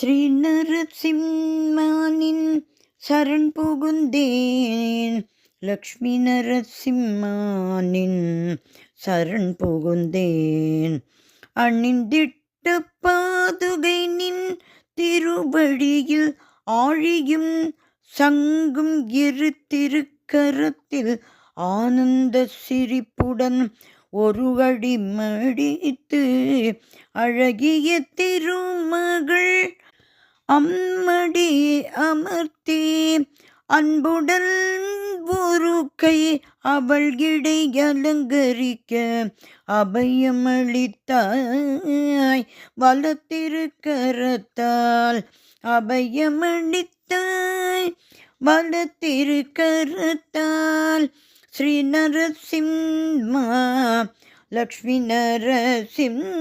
ஸ்ரீ நரசிம்மானின் சரண் புகுந்தேன். லக்ஷ்மி நரசிம்மானின் சரண் புகுந்தேன். அணிந்திட்ட பாதுகை நின் திருவழியில் ஆழியும் சங்கும் இரு திருக்கரத்தில் ஆனந்த சிரிப்புடன் ஒரு அடி மடித்து அழகிய திருமகள் அம்மடி அமர்த்தி அன்புடன் ஒரு கை அவள் இடை அலங்கரிக்க அபயமளித்தாய். வலத்திருக்கரத்தால் அபயமளித்தாய். வலத்திருக்கரத்தால் ஸ்ரீ நரசிம்மா லக்ஷ்மி நரசிம்மா.